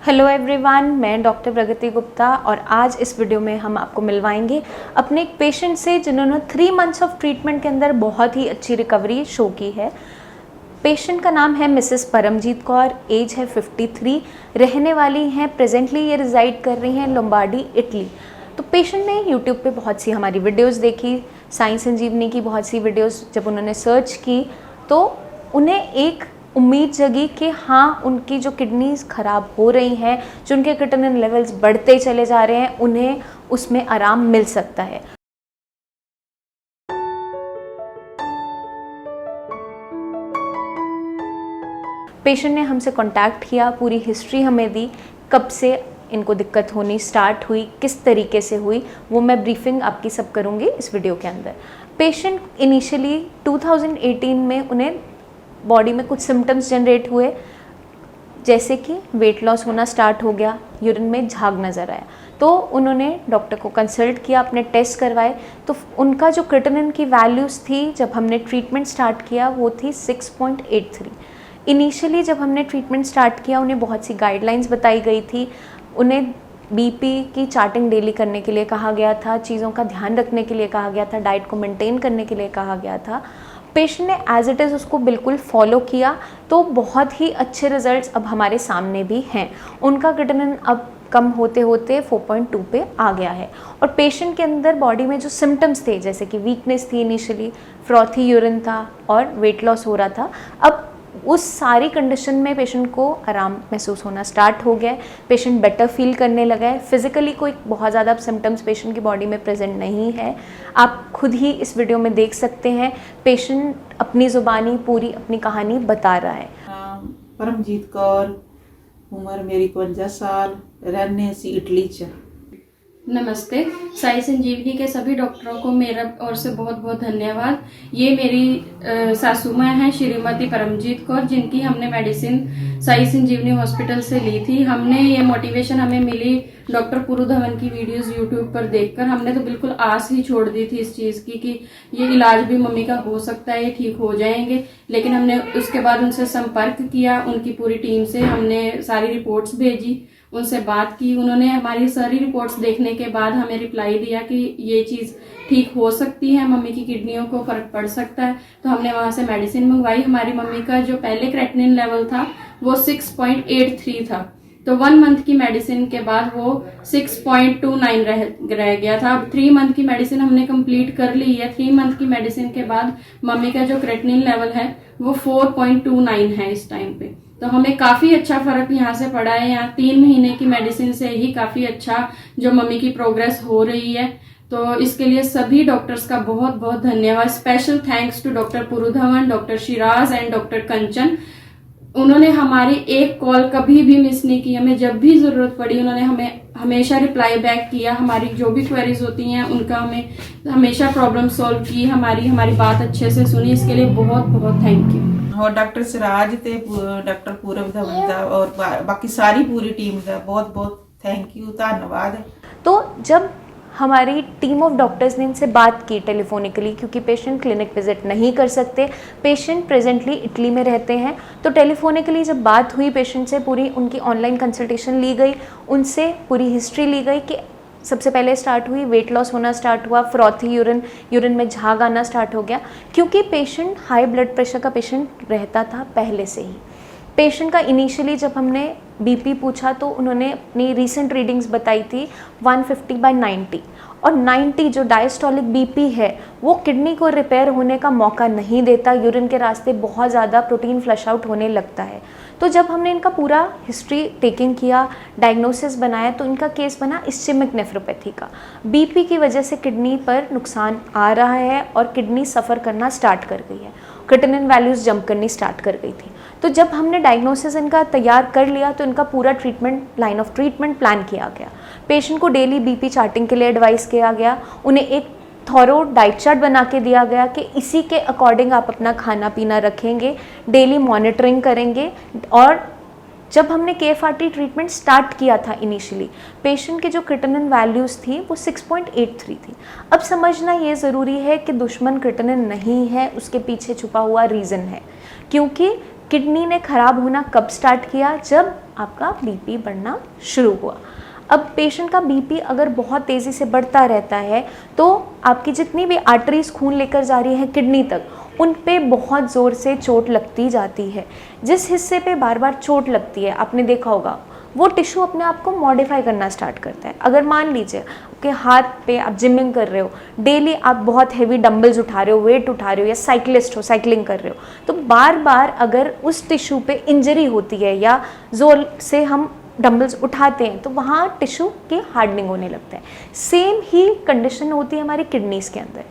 Hello everyone, मैं doctor प्रगति गुप्ता और आज इस वीडियो में हम आपको मिलवाएंगे अपने एक पेशेंट से जिन्होंने 3 मंथ्स ऑफ ट्रीटमेंट के अंदर बहुत ही अच्छी रिकवरी शो की है। पेशेंट का नाम है मिसेस परमजीत कौर, एज है 53, रहने वाली हैं, प्रेजेंटली ये रिजाइड कर रही हैं लोम्बार्डी, इटली। तो पेशेंट ने यूट्यूब पे बहुत सी हमारी वीडियोस देखी, साई संजीवनी की बहुत सी वीडियोस जब उन्होंने सर्च की तो उन्हें एक उम्मीद जगी कि हाँ, उनकी जो किडनीज ख़राब हो रही हैं, जो उनके क्रिएटिनिन लेवल्स बढ़ते चले जा रहे हैं, उन्हें उसमें आराम मिल सकता है। पेशेंट ने हमसे कांटेक्ट किया, पूरी हिस्ट्री हमें दी, कब से इनको दिक्कत होनी स्टार्ट हुई, किस तरीके से हुई, वो मैं ब्रीफिंग आपकी सब करूँगी इस वीडियो के अंदर। पेशेंट इनिशियली 2018 में उन्हें बॉडी में कुछ सिम्टम्स जनरेट हुए, जैसे कि वेट लॉस होना स्टार्ट हो गया, यूरिन में झाग नज़र आया। तो उन्होंने डॉक्टर को कंसल्ट किया, अपने टेस्ट करवाए, तो उनका जो क्रिएटिनिन की वैल्यूज़ थी जब हमने ट्रीटमेंट स्टार्ट किया वो थी 6.83। इनिशियली जब हमने ट्रीटमेंट स्टार्ट किया उन्हें बहुत सी गाइडलाइंस बताई गई थी, उन्हें बीपी की चार्टिंग डेली करने के लिए कहा गया था, चीज़ों का ध्यान रखने के लिए कहा गया था, डाइट को मेंटेन करने के लिए कहा गया था। पेशेंट ने एज इट इज़ उसको बिल्कुल फॉलो किया, तो बहुत ही अच्छे रिजल्ट्स अब हमारे सामने भी हैं। उनका क्रिएटिनिन अब कम होते होते 4.2 पे आ गया है और पेशेंट के अंदर बॉडी में जो सिम्टम्स थे, जैसे कि वीकनेस थी, इनिशियली फ्रॉथी यूरिन था और वेट लॉस हो रहा था, अब उस सारी कंडीशन में पेशेंट को आराम महसूस होना स्टार्ट हो गया है। पेशेंट बेटर फील करने लगा है। फिजिकली कोई बहुत ज़्यादा सिम्टम्स पेशेंट की बॉडी में प्रेजेंट नहीं है। आप खुद ही इस वीडियो में देख सकते हैं, पेशेंट अपनी ज़ुबानी पूरी अपनी कहानी बता रहा है। परमजीत कौर, उम्र मेरी 51 साल, रहने सी इटली च। नमस्ते। साई संजीवनी के सभी डॉक्टरों को मेरा ओर से बहुत बहुत धन्यवाद। ये मेरी सासू माँ हैं श्रीमती परमजीत कौर, जिनकी हमने मेडिसिन साई संजीवनी हॉस्पिटल से ली थी। हमने ये मोटिवेशन हमें मिली डॉक्टर पुरु धवन की वीडियोस यूट्यूब पर देखकर। हमने तो बिल्कुल आस ही छोड़ दी थी इस चीज़ की कि ये इलाज भी मम्मी का हो सकता है, ये ठीक हो जाएंगे। लेकिन हमने उसके बाद उनसे संपर्क किया, उनकी पूरी टीम से हमने सारी रिपोर्ट्स भेजी, उनसे बात की। उन्होंने हमारी सारी रिपोर्ट्स देखने के बाद हमें रिप्लाई दिया कि ये चीज़ ठीक हो सकती है, मम्मी की किडनियों को फर्क पड़ सकता है। तो हमने वहाँ से मेडिसिन मंगवाई। हमारी मम्मी का जो पहले क्रेटिनिन लेवल था वो 6.83 था, तो 1 मंथ की मेडिसिन के बाद वो 6.29 रह गया था। अब 3 मंथ की मेडिसिन हमने कंप्लीट कर ली है। 3 मंथ की मेडिसिन के बाद मम्मी का जो क्रेटिनिन लेवल है वो 4.29 है इस टाइम पे। तो हमें काफी अच्छा फर्क यहाँ से पड़ा है। यहाँ 3 महीने की मेडिसिन से ही काफी अच्छा जो मम्मी की प्रोग्रेस हो रही है। तो इसके लिए सभी डॉक्टर्स का बहुत बहुत धन्यवाद। Special thanks to doctor Puru Dhawan, doctor Shiraz and doctor Kanchan. उन्होंने हमारी एक कॉल कभी भी मिस नहीं की। हमें जब भी जरूरत पड़ी उन्होंने हमें हमेशा रिप्लाई बैक किया। हमारी जो भी क्वेरीज होती हैं उनका हमें हमेशा प्रॉब्लम सॉल्व की, हमारी बात अच्छे से सुनी। इसके लिए बहुत बहुत थैंक यू। और डॉक्टर सिराज ते डॉक्टर पूरब धवन दा और बाकी सारी पूरी टीम का बहुत बहुत थैंक यू, धन्यवाद। तो जब हमारी टीम ऑफ डॉक्टर्स ने इनसे बात की टेलीफोनिकली, क्योंकि पेशेंट क्लिनिक विजिट नहीं कर सकते, पेशेंट प्रेजेंटली इटली में रहते हैं, तो टेलीफोनिकली जब बात हुई पेशेंट से, पूरी उनकी ऑनलाइन कंसल्टेशन ली गई, उनसे पूरी हिस्ट्री ली गई कि सबसे पहले स्टार्ट हुई, वेट लॉस होना स्टार्ट हुआ, फ्रॉथी यूरिन में झाग आना स्टार्ट हो गया, क्योंकि पेशेंट हाई ब्लड प्रेशर का पेशेंट रहता था पहले से ही। पेशेंट का इनिशियली जब हमने बीपी पूछा तो उन्होंने अपनी रीसेंट रीडिंग्स बताई थी 150/90, और 90 जो डायस्टोलिक बीपी है वो किडनी को रिपेयर होने का मौका नहीं देता। यूरिन के रास्ते बहुत ज़्यादा प्रोटीन फ्लश आउट होने लगता है। तो जब हमने इनका पूरा हिस्ट्री टेकिंग किया, डायग्नोसिस बनाया, तो इनका केस बना इस्चेमिक नेफ्रोपैथी का। बीपी की वजह से किडनी पर नुकसान आ रहा है और किडनी सफ़र करना स्टार्ट कर गई है, क्रिएटिनिन वैल्यूज़ जंप करनी स्टार्ट कर गई थी। तो जब हमने डायग्नोसिस इनका तैयार कर लिया तो इनका पूरा लाइन ऑफ ट्रीटमेंट प्लान किया गया। पेशेंट को डेली बीपी चार्टिंग के लिए एडवाइस किया गया, उन्हें एक थॉरो डाइट चार्ट बना के दिया गया कि इसी के अकॉर्डिंग आप अपना खाना पीना रखेंगे, डेली मॉनिटरिंग करेंगे। और जब हमने KFRT ट्रीटमेंट स्टार्ट किया था इनिशियली, पेशेंट के जो क्रिएटिनिन वैल्यूज़ थी वो 6.83 थी। अब समझना ये ज़रूरी है कि दुश्मन क्रिएटिनिन नहीं है, उसके पीछे छुपा हुआ रीज़न है। क्योंकि किडनी ने ख़राब होना कब स्टार्ट किया, जब आपका बीपी बढ़ना शुरू हुआ। अब पेशेंट का बीपी अगर बहुत तेज़ी से बढ़ता रहता है तो आपकी जितनी भी आर्टरीज खून लेकर जा रही है किडनी तक, उन पे बहुत ज़ोर से चोट लगती जाती है। जिस हिस्से पे बार बार चोट लगती है, आपने देखा होगा, वो टिश्यू अपने आप को मॉडिफाई करना स्टार्ट करता है। अगर मान लीजिए आपके हाथ पे आप जिमिंग कर रहे हो, डेली आप बहुत हेवी डंबल्स उठा रहे हो, वेट उठा रहे हो, या साइकिलिस्ट हो, साइकिलिंग कर रहे हो, तो बार बार अगर उस टिश्यू पे इंजरी होती है या जोर से हम डंबल्स उठाते हैं तो वहाँ टिश्यू की हार्डनिंग होने लगता है। सेम ही कंडीशन होती है हमारी किडनीज़ के अंदर।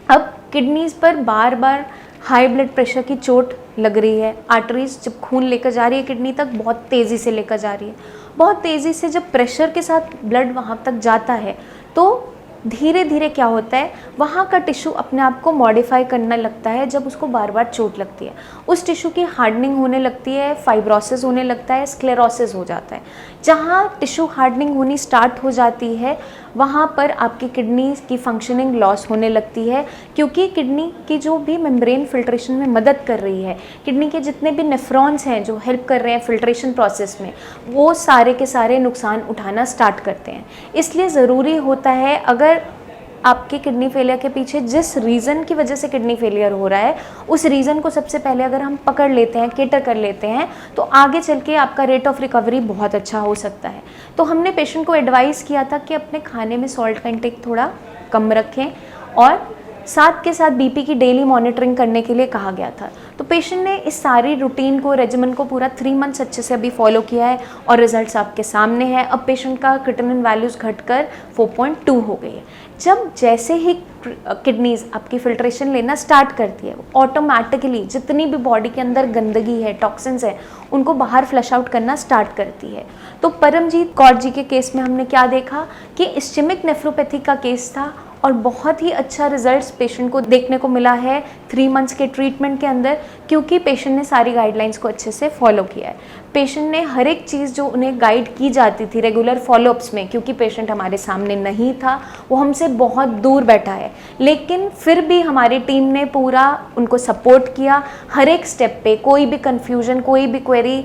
अब किडनीज़ पर बार बार हाई ब्लड प्रेशर की चोट लग रही है, आर्टरीज जब खून लेकर जा रही है किडनी तक बहुत तेज़ी से लेकर जा रही है, बहुत तेज़ी से जब प्रेशर के साथ ब्लड वहाँ तक जाता है तो धीरे धीरे क्या होता है, वहाँ का टिश्यू अपने आप को मॉडिफाई करने लगता है। जब उसको बार बार चोट लगती है, उस टिश्यू की हार्डनिंग होने लगती है, फाइब्रोसिस होने लगता है, स्क्लेरोसिस हो जाता है। जहाँ टिश्यू हार्डनिंग होनी स्टार्ट हो जाती है वहाँ पर आपकी किडनी की फंक्शनिंग लॉस होने लगती है, क्योंकि किडनी की जो भी मेम्ब्रेन फिल्ट्रेशन में मदद कर रही है, किडनी के जितने भी नेफ्रॉन्स हैं जो हेल्प कर रहे हैं फिल्ट्रेशन प्रोसेस में, वो सारे के सारे नुकसान उठाना स्टार्ट करते हैं। इसलिए ज़रूरी होता है, अगर आपके किडनी फेलियर के पीछे जिस रीज़न की वजह से किडनी फेलियर हो रहा है, उस रीज़न को सबसे पहले अगर हम पकड़ लेते हैं, केटर कर लेते हैं, तो आगे चल के आपका रेट ऑफ रिकवरी बहुत अच्छा हो सकता है। तो हमने पेशेंट को एडवाइस किया था कि अपने खाने में सॉल्ट का इंटेक थोड़ा कम रखें और साथ के साथ बीपी की डेली मॉनिटरिंग करने के लिए कहा गया था। तो पेशेंट ने इस सारी रूटीन को, रेजिमेंट को पूरा 3 मंथ्स अच्छे से अभी फॉलो किया है और रिजल्ट्स आपके सामने हैं। अब पेशेंट का क्रिएटिनिन वैल्यूज़ घटकर 4.2 हो गई है। जब जैसे ही किडनीज़ आपकी फिल्ट्रेशन लेना स्टार्ट करती है, ऑटोमेटिकली जितनी भी बॉडी के अंदर गंदगी है, टॉक्सिन्स है, उनको बाहर फ्लश आउट करना स्टार्ट करती है। तो परमजीत कौर जी के केस में हमने क्या देखा कि इस्चेमिक नेफ्रोपैथी का केस था और बहुत ही अच्छा रिजल्ट्स पेशेंट को देखने को मिला है 3 मंथ्स के ट्रीटमेंट के अंदर, क्योंकि पेशेंट ने सारी गाइडलाइंस को अच्छे से फॉलो किया है। पेशेंट ने हर एक चीज़ जो उन्हें गाइड की जाती थी रेगुलर फॉलोअप्स में, क्योंकि पेशेंट हमारे सामने नहीं था, वो हमसे बहुत दूर बैठा है, लेकिन फिर भी हमारी टीम ने पूरा उनको सपोर्ट किया। हर एक स्टेप पे कोई भी कन्फ्यूजन, कोई भी क्वेरी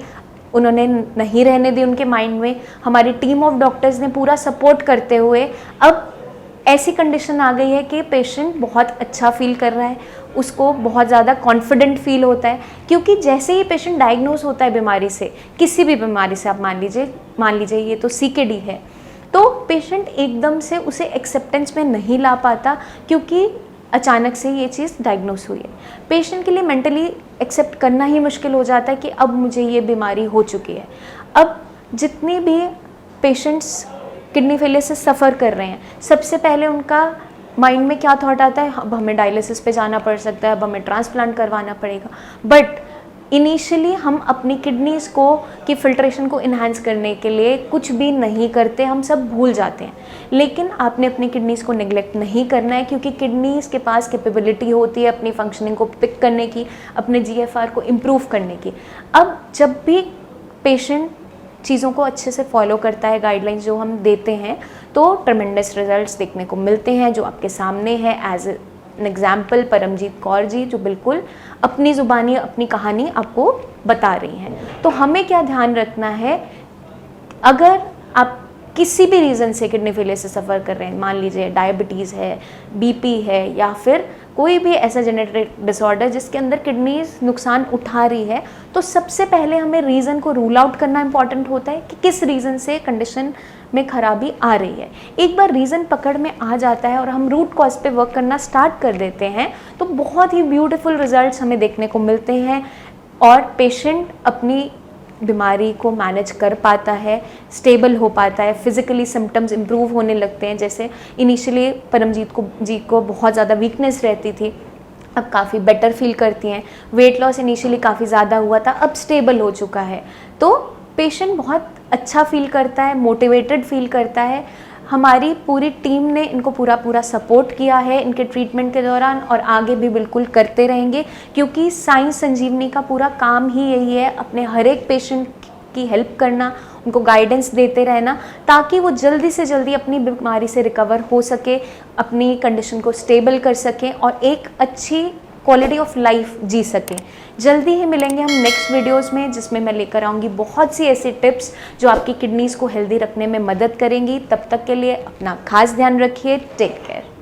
उन्होंने नहीं रहने दी उनके माइंड में। हमारी टीम ऑफ डॉक्टर्स ने पूरा सपोर्ट करते हुए अब ऐसी कंडीशन आ गई है कि पेशेंट बहुत अच्छा फील कर रहा है, उसको बहुत ज़्यादा कॉन्फिडेंट फील होता है, क्योंकि जैसे ही पेशेंट डायग्नोज होता है बीमारी से, किसी भी बीमारी से, आप मान लीजिए ये तो CKD है, तो पेशेंट एकदम से उसे एक्सेप्टेंस में नहीं ला पाता, क्योंकि अचानक से ये चीज़ डायग्नोस हुई है। पेशेंट के लिए मेंटली एक्सेप्ट करना ही मुश्किल हो जाता है कि अब मुझे ये बीमारी हो चुकी है। अब जितने भी पेशेंट्स किडनी फेलियर से सफ़र कर रहे हैं, सबसे पहले उनका माइंड में क्या थॉट आता है, अब हमें डायलिसिस पे जाना पड़ सकता है, अब हमें ट्रांसप्लांट करवाना पड़ेगा। बट इनिशियली हम अपनी किडनीज़ को की फिल्ट्रेशन को इन्हांस करने के लिए कुछ भी नहीं करते, हम सब भूल जाते हैं। लेकिन आपने अपनी किडनीज़ को नेग्लेक्ट नहीं करना है, क्योंकि किडनीज़ के पास कैपेबिलिटी होती है अपनी फंक्शनिंग को पिक करने की, अपने GFR को इम्प्रूव करने की। अब जब भी पेशेंट चीज़ों को अच्छे से फॉलो करता है, गाइडलाइंस जो हम देते हैं, तो ट्रेमेंडस रिजल्ट्स देखने को मिलते हैं, जो आपके सामने है। As an example Paramjit Kaur ji, जो बिल्कुल अपनी ज़ुबानी अपनी कहानी आपको बता रही हैं। तो हमें क्या ध्यान रखना है, अगर आप किसी भी रीज़न से किडनी फेलियर से सफ़र कर रहे हैं, मान लीजिए डायबिटीज़ है, BP है, या फिर कोई भी ऐसा जेनेटिक डिसऑर्डर जिसके अंदर किडनीज नुकसान उठा रही है, तो सबसे पहले हमें रीज़न को रूल आउट करना इंपॉर्टेंट होता है कि किस रीज़न से कंडीशन में खराबी आ रही है। एक बार रीज़न पकड़ में आ जाता है और हम रूट कॉज पे वर्क करना स्टार्ट कर देते हैं, तो बहुत ही ब्यूटीफुल रिजल्ट्स हमें देखने को मिलते हैं और पेशेंट अपनी बीमारी को मैनेज कर पाता है, स्टेबल हो पाता है, फिज़िकली सिम्टम्स इम्प्रूव होने लगते हैं। जैसे इनिशियली परमजीत जी को बहुत ज़्यादा वीकनेस रहती थी, अब काफ़ी बेटर फील करती हैं। वेट लॉस इनिशियली काफ़ी ज़्यादा हुआ था, अब स्टेबल हो चुका है। तो पेशेंट बहुत अच्छा फील करता है, मोटिवेटेड फील करता है। हमारी पूरी टीम ने इनको पूरा सपोर्ट किया है इनके ट्रीटमेंट के दौरान, और आगे भी बिल्कुल करते रहेंगे, क्योंकि साइंस संजीवनी का पूरा काम ही यही है, अपने हर एक पेशेंट की हेल्प करना, उनको गाइडेंस देते रहना, ताकि वो जल्दी से जल्दी अपनी बीमारी से रिकवर हो सके, अपनी कंडीशन को स्टेबल कर सकें और एक अच्छी क्वालिटी ऑफ लाइफ जी सकें। जल्दी ही मिलेंगे हम नेक्स्ट वीडियोस में, जिसमें मैं लेकर आऊँगी बहुत सी ऐसी टिप्स जो आपकी किडनीज़ को हेल्दी रखने में मदद करेंगी। तब तक के लिए अपना खास ध्यान रखिए। Take care.